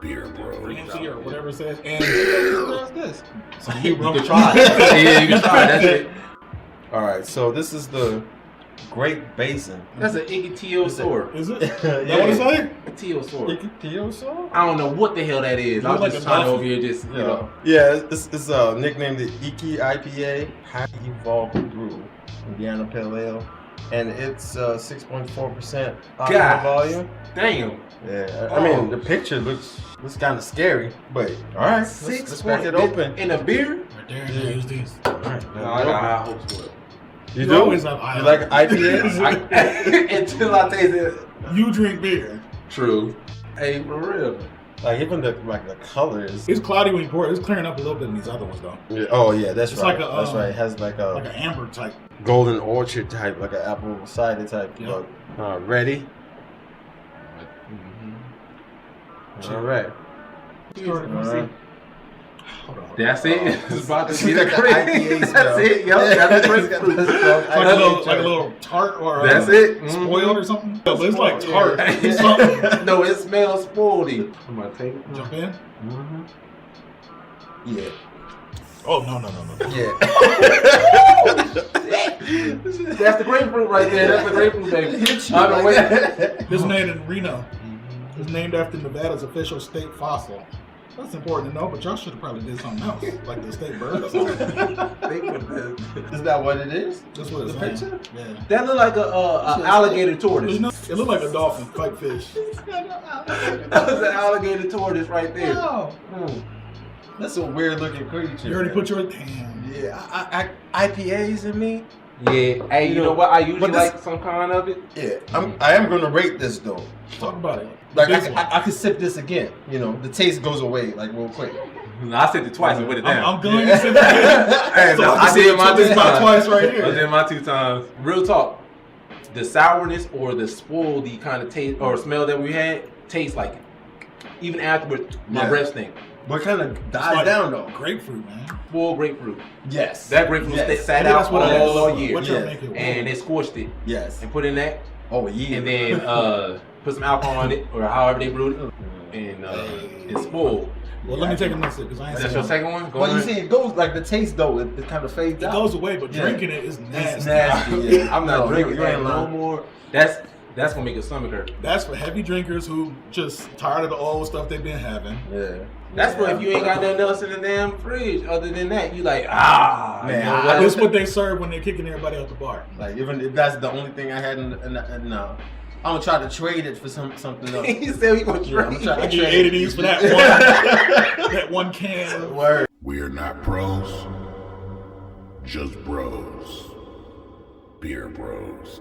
Beer Bros. Fancy or whatever it says. And what's this? So you can try it. Yeah, you can try it. That's it. All right, so this is the Great Basin. That's an Icky sword. Is it? That what it's like? Teal sword. Icky sword? I don't know what the hell that is. I'm like just a trying dolphin. over here just, you know. Yeah, it's nicknamed the Icky IPA, highly evolved brew, Indiana Pale Ale, and it's 6.4% alcohol volume. Damn. Yeah, I mean the picture looks kind of scary, but all right, let's crack it open. In a beer? Right there, use these. All right, I hope so. You You do? always have You like IPAs? Until I taste it. You drink beer. True. Hey, for real. Like even the color is. It's cloudy when you pour it. It's clearing up a little bit in these other ones though. Yeah, oh yeah, that's It's right. like a, That's right. It has like Like a an amber type. golden orchard type, like an apple cider type. Yeah. But, ready? All right. Hold on. That's it. It's about to be Got the the crazy. IPA That's smell. it. Yup. That's grapefruit. Like a little tart or That's it. spoiled or something. But it's like tart. It's something. No, it smells spoiledy. I'm gonna take it. Jump in. Yeah. Oh no. Yeah. That's the grapefruit right there. That's the grapefruit, baby. I've been waiting. This man in Reno is named after Nevada's official state fossil. That's important to know, but y'all should have probably did something else, like the state bird or something. Is that what it is? That's what it's The saying. picture? Yeah. That look like a alligator tortoise. It looked like a dolphin, fight fish. That was an alligator tortoise right there. Oh. That's a weird looking creature. You already put your damn. Yeah, IPAs in me. Yeah. Hey, you know what? I usually but this- like some kind of it. Yeah, I am gonna rate this though. Talk about it. Like This one. I could sip this again. You know, the taste goes away like real quick. I sipped it twice and put it down. I'm going to sit there. Hey, So I did my this two about times. twice right here. I did my 2 times. Real talk. The sourness or the spoiledy kind of taste or smell that we had tastes like it. Even afterwards, my breath stink. But kind of dies Like down though. Grapefruit, man. Full grapefruit. Yes. That grapefruit sat Maybe out that's what it is. all year. What y'all Yeah. make it with? And they scorched it Yes. and put in that. Oh yeah. And then put some alcohol in it or however they brewed it. And it's spoiled. Well, let me take another sip because I ain't That's seen your it. second one? Go Well, you on. see, it goes like the taste though. It kind of fades It out. goes away, but Yeah. drinking it is nasty. It's nasty. Yeah. I'm not No, drinking you ain't that no lying. more. That's gonna make your stomach hurt. That's for heavy drinkers who just tired of the old stuff they've been having. Yeah. That's why if you ain't got nothing else in the damn fridge other than that, you like, man, Man, you know I- what? This is what they serve when they're kicking everybody out the bar. Like even if that's the only thing I had in no. I'm gonna try to trade it for something else. He said we gonna Yeah, I'm trade. trying I to give you trade 8 of these for that one. That one can. Word. We are not pros, just bros. Beer Bros.